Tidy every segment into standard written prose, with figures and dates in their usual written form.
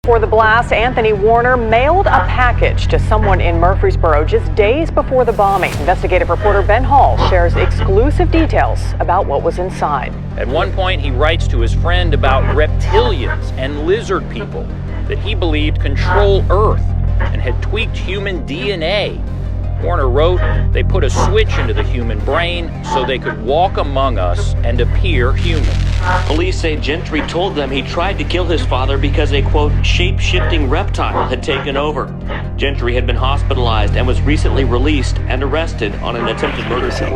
For the blast, Anthony Warner mailed a package to someone in Murfreesboro just days before the bombing. Investigative reporter Ben Hall shares exclusive details about what was inside. At one point, he writes to his friend about reptilians and lizard people that he believed control Earth and had tweaked human DNA. Warner wrote, they put a switch into the human brain so they could walk among us and appear human. Police say Gentry told them he tried to kill his father because a, quote, shape-shifting reptile had taken over. Gentry had been hospitalized and was recently released and arrested on an attempted murder charge.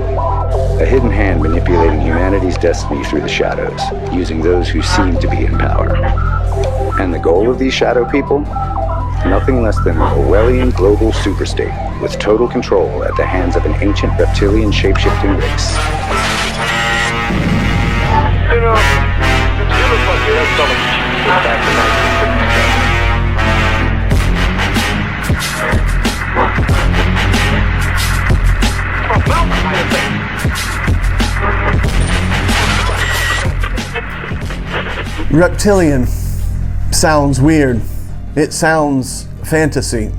A hidden hand manipulating humanity's destiny through the shadows, using those who seem to be in power. And the goal of these shadow people? Nothing less than an Orwellian global superstate with total control at the hands of an ancient reptilian shape-shifting race. You know, you look like you had something back in Reptilian sounds weird. It sounds fantasy.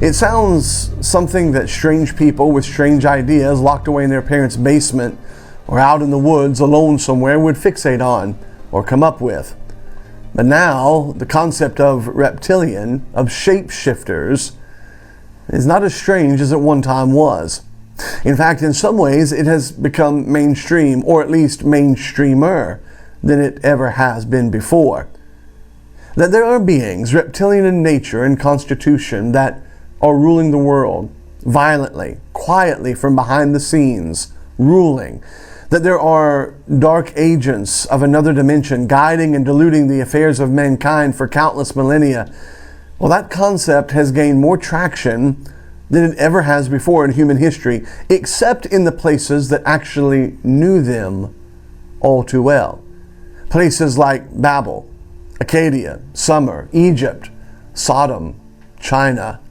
It sounds something that strange people with strange ideas locked away in their parents' basement or out in the woods alone somewhere would fixate on or come up with. But now, the concept of reptilian, of shapeshifters, is not as strange as it one time was. In fact, in some ways, it has become mainstream, or at least mainstreamer, than it ever has been before. That there are beings, reptilian in nature and constitution, that are ruling the world, violently, quietly from behind the scenes, ruling. That there are dark agents of another dimension guiding and diluting the affairs of mankind for countless millennia. Well, that concept has gained more traction than it ever has before in human history, except in the places that actually knew them all too well. Places like Babel, Acadia, Sumer, Egypt, Sodom, China.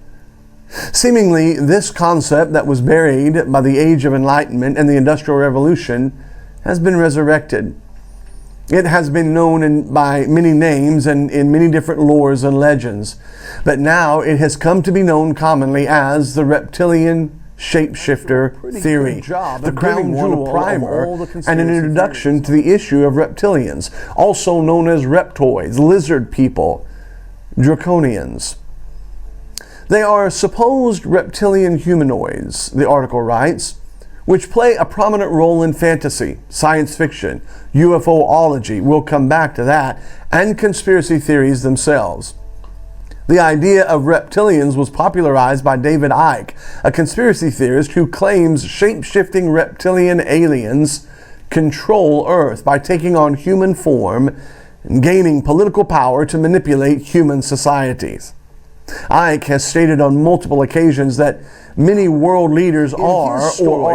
Seemingly, this concept that was buried by the Age of Enlightenment and the Industrial Revolution has been resurrected. It has been known by many names and in many different lores and legends, but now it has come to be known commonly as the reptilian shapeshifter theory, the crown jewel primer, and an introduction to the issue of reptilians, also known as reptoids, lizard people, draconians. They are supposed reptilian humanoids, the article writes, which play a prominent role in fantasy, science fiction, UFOlogy, we'll come back to that, and conspiracy theories themselves. The idea of reptilians was popularized by David Icke, a conspiracy theorist who claims shape-shifting reptilian aliens control Earth by taking on human form and gaining political power to manipulate human societies. Icke has stated on multiple occasions that many world leaders are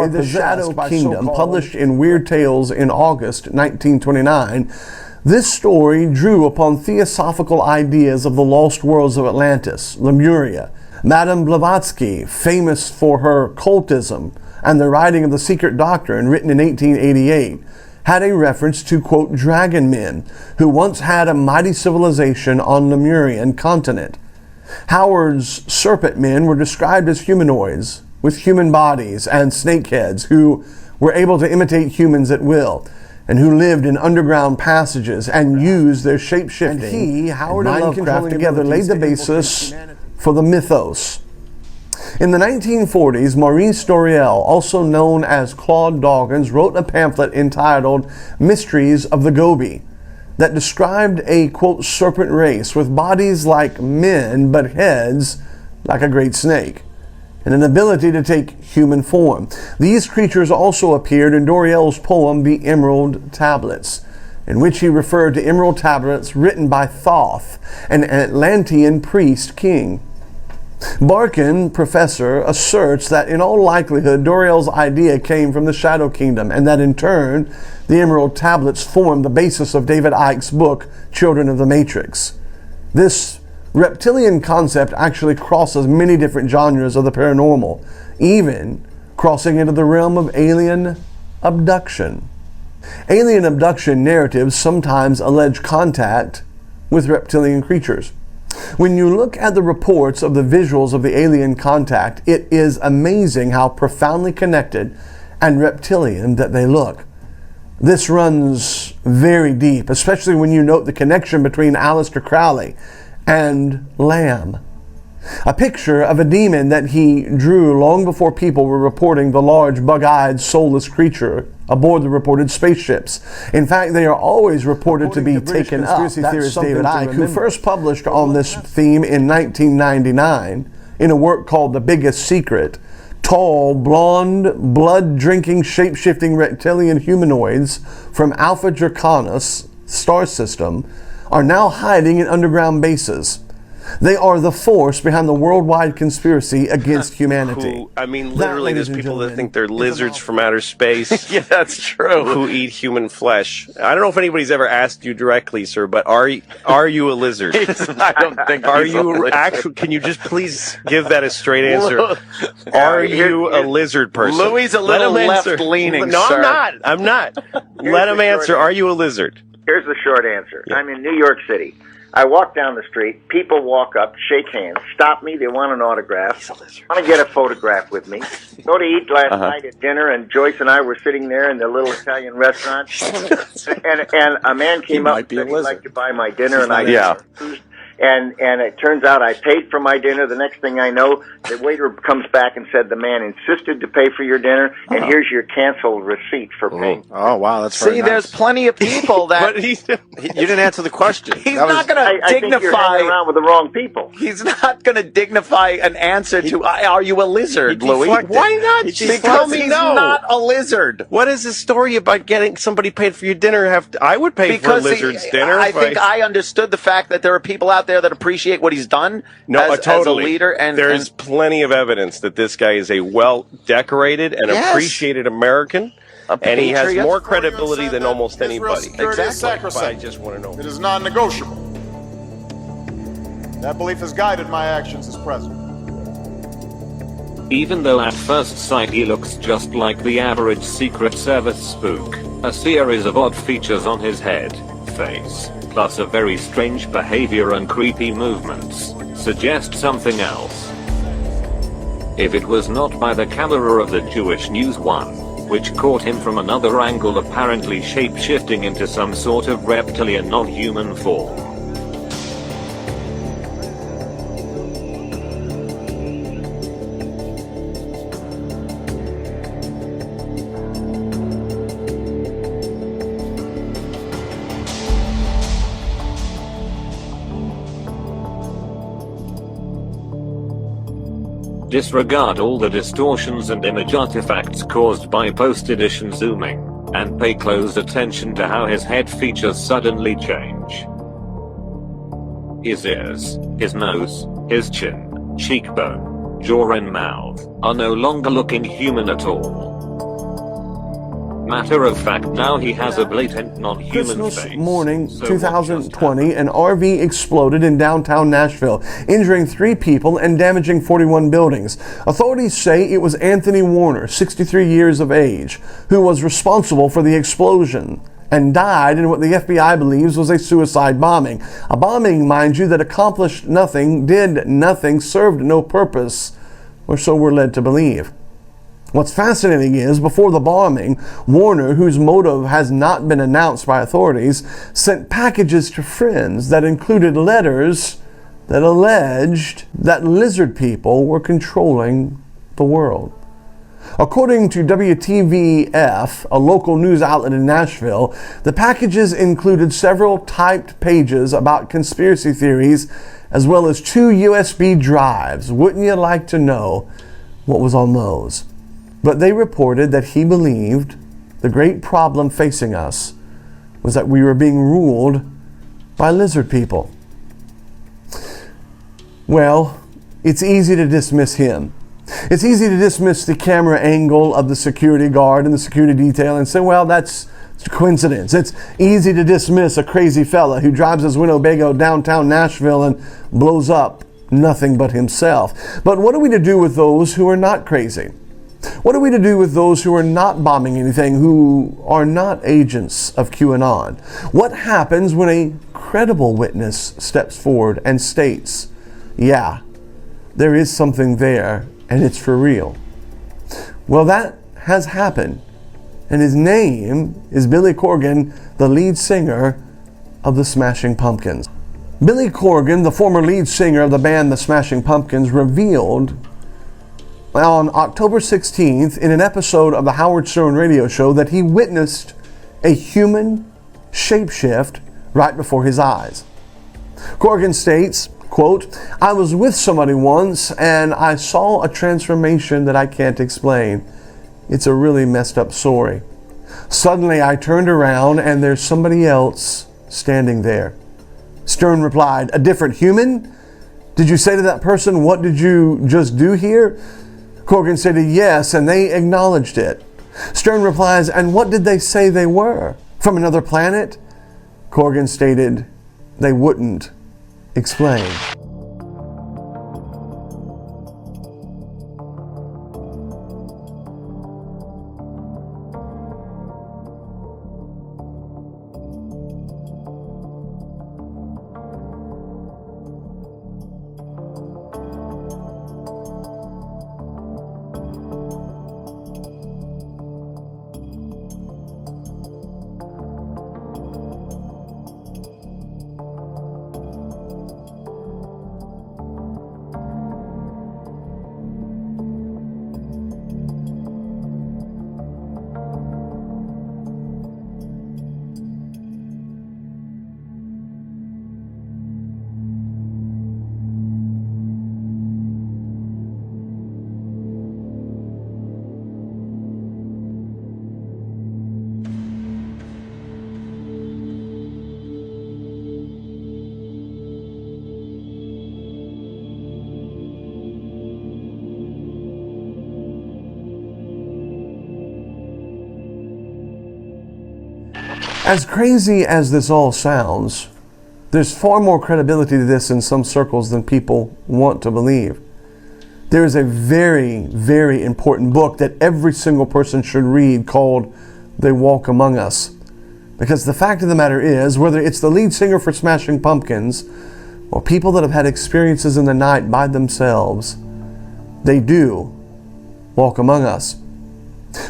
the Shadow Kingdom, published in Weird Tales in August 1929. This story drew upon theosophical ideas of the lost worlds of Atlantis, Lemuria. Madame Blavatsky, famous for her cultism and the writing of the Secret Doctrine, written in 1888, had a reference to, quote, dragon men, who once had a mighty civilization on Lemurian continent. Howard's serpent men were described as humanoids with human bodies and snakeheads who were able to imitate humans at will, and who lived in underground passages and used their shape-shifting and he, Howard and Lovecraft together laid the basis for the mythos. In the 1940s, Maurice Doreal, also known as Claude Dawkins, wrote a pamphlet entitled Mysteries of the Gobi that described a, quote, serpent race with bodies like men but heads like a great snake, and an ability to take human form. These creatures also appeared in Doreal's poem, The Emerald Tablets, in which he referred to emerald tablets written by Thoth, an Atlantean priest king. Barkin, professor, asserts that in all likelihood Doreal's idea came from the Shadow Kingdom, and that in turn the Emerald Tablets formed the basis of David Icke's book, Children of the Matrix. This reptilian concept actually crosses many different genres of the paranormal, even crossing into the realm of alien abduction. Alien abduction narratives sometimes allege contact with reptilian creatures. When you look at the reports of the visuals of the alien contact, it is amazing how profoundly connected and reptilian that they look. This runs very deep, especially when you note the connection between Aleister Crowley and Lamb. A picture of a demon that he drew long before people were reporting the large, bug-eyed, soulless creature aboard the reported spaceships. In fact, they are always reported to be taken up. Conspiracy theorist David Icke, who first published on this theme in 1999 in a work called The Biggest Secret, tall, blonde, blood-drinking, shape-shifting reptilian humanoids from Alpha Draconis star system are now hiding in underground bases. They are the force behind the worldwide conspiracy against humanity. Literally, there's people that think they're lizards from outer space. Yeah, that's true. Who eat human flesh. I don't know if anybody's ever asked you directly, sir, but are you a lizard? I don't think Are he's a you lizard. actually? Can you just please give that a straight answer? Are you a lizard person? Louis a little left-leaning, No, sir. I'm not. Let him answer. Are you a lizard? Here's the short answer. I'm in New York City. I walk down the street. People walk up, shake hands, stop me. They want an autograph. Want to get a photograph with me. Go to eat last night at dinner, and Joyce and I were sitting there in the little Italian restaurant. and a man came up and said he'd like to buy my dinner, and I refused. And it turns out I paid for my dinner. The next thing I know, the waiter comes back and said the man insisted to pay for your dinner, and here's your canceled receipt for paying. Oh, wow, that's See, there's plenty of people that... But You didn't answer the question. He's not going to I think you're dignify... hanging around with the wrong people. He's not going to dignify an answer to, are you a lizard, Louis? Why not? Just tell Because me he's no. not a lizard. What is the story about getting somebody paid for your dinner? I would pay for a lizard's dinner. I if think I understood the fact that there are people out there that appreciate what he's done as a leader. And there's plenty of evidence that this guy is a well-decorated and appreciated American, and he has more credibility than almost anybody. Exactly. But I just want to know. It is non-negotiable. That belief has guided my actions as president. Even though at first sight he looks just like the average Secret Service spook, a series of odd features on his head, face, plus a very strange behavior and creepy movements, suggest something else. If it was not by the camera of the Jewish News One, which caught him from another angle apparently shape-shifting into some sort of reptilian non-human form. Disregard all the distortions and image artifacts caused by post-edition zooming, and pay close attention to how his head features suddenly change. His ears, his nose, his chin, cheekbone, jaw and mouth are no longer looking human at all. Matter of fact, now he has a blatant non-human Christmas face. morning, So 2020, an RV exploded in downtown Nashville, injuring 3 people and damaging 41 buildings. Authorities say it was Anthony Warner, 63 years of age, who was responsible for the explosion and died in what the FBI believes was a suicide bombing. A bombing, mind you, that accomplished nothing, did nothing, served no purpose, or so we're led to believe. What's fascinating is, before the bombing, Warner, whose motive has not been announced by authorities, sent packages to friends that included letters that alleged that lizard people were controlling the world. According to WTVF, a local news outlet in Nashville, the packages included several typed pages about conspiracy theories, as well as 2 USB drives. Wouldn't you like to know what was on those? But they reported that he believed the great problem facing us was that we were being ruled by lizard people. Well, it's easy to dismiss him. It's easy to dismiss the camera angle of the security guard and the security detail and say, well, that's a coincidence. It's easy to dismiss a crazy fella who drives his Winnebago downtown Nashville and blows up nothing but himself. But what are we to do with those who are not crazy? What are we to do with those who are not bombing anything, who are not agents of QAnon? What happens when a credible witness steps forward and states, yeah, there is something there and it's for real? Well, that has happened, and his name is Billy Corgan, the lead singer of the Smashing Pumpkins. Billy Corgan, the former lead singer of the band The Smashing Pumpkins, revealed on October 16th in an episode of the Howard Stern radio show that he witnessed a human shapeshift right before his eyes. Corgan states, quote, "I was with somebody once and I saw a transformation that I can't explain. It's a really messed up story. Suddenly I turned around and there's somebody else standing there." Stern replied, "A different human? Did you say to that person, 'What did you just do here?' Corgan stated, "Yes, and they acknowledged it." Stern replies, "And what did they say they were? From another planet?" Corgan stated, "They wouldn't explain." As crazy as this all sounds, there's far more credibility to this in some circles than people want to believe. There is a very, very important book that every single person should read called They Walk Among Us. Because the fact of the matter is, whether it's the lead singer for Smashing Pumpkins or people that have had experiences in the night by themselves, they do walk among us.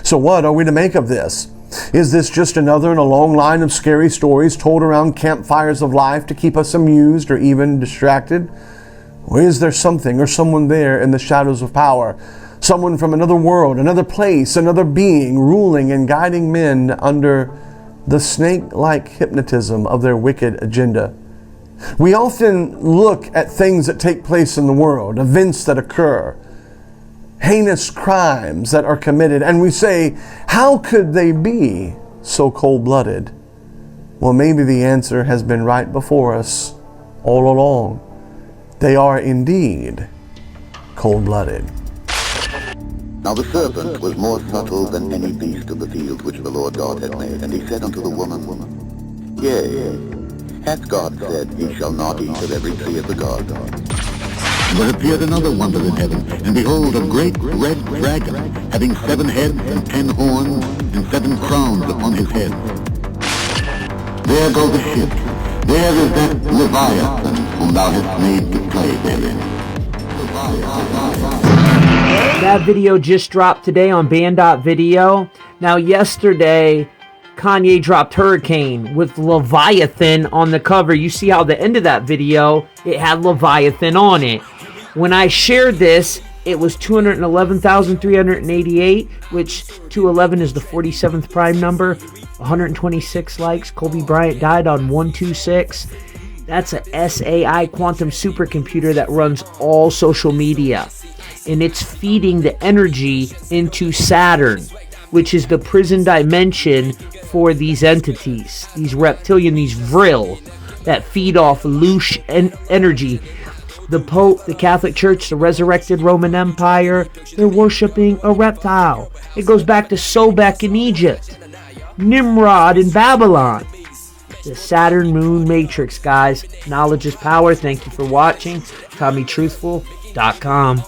So what are we to make of this? Is this just another in a long line of scary stories told around campfires of life to keep us amused or even distracted? Or is there something or someone there in the shadows of power? Someone from another world, another place, another being ruling and guiding men under the snake-like hypnotism of their wicked agenda? We often look at things that take place in the world, events that occur, heinous crimes that are committed, and we say, how could they be so cold-blooded? Well, maybe the answer has been right before us all along. They are indeed cold-blooded. Now the serpent was more subtle than any beast of the field which the Lord God had made, and he said unto the woman, Yea, hath God said, Ye shall not eat of every tree of the garden? And there appeared another wonder in heaven, and behold, a great red dragon, having 7 heads and 10 horns, and 7 crowns upon his head. There goes the ship. There is that Leviathan, whom thou hast made to play therein. That video just dropped today on Band.video. Now yesterday, Kanye dropped Hurricane with Leviathan on the cover. You see how the end of that video, it had Leviathan on it. When I shared this, it was 211,388, which 211 is the 47th prime number. 126 likes. Kobe Bryant died on 126. That's a SAI quantum supercomputer that runs all social media. And it's feeding the energy into Saturn, which is the prison dimension for these entities, these reptilian, these vril that feed off loose energy. The Pope, the Catholic Church, the resurrected Roman Empire, they're worshiping a reptile. It goes back to Sobek in Egypt, Nimrod in Babylon. The Saturn Moon Matrix, guys. Knowledge is power. Thank you for watching. TommyTruthful.com.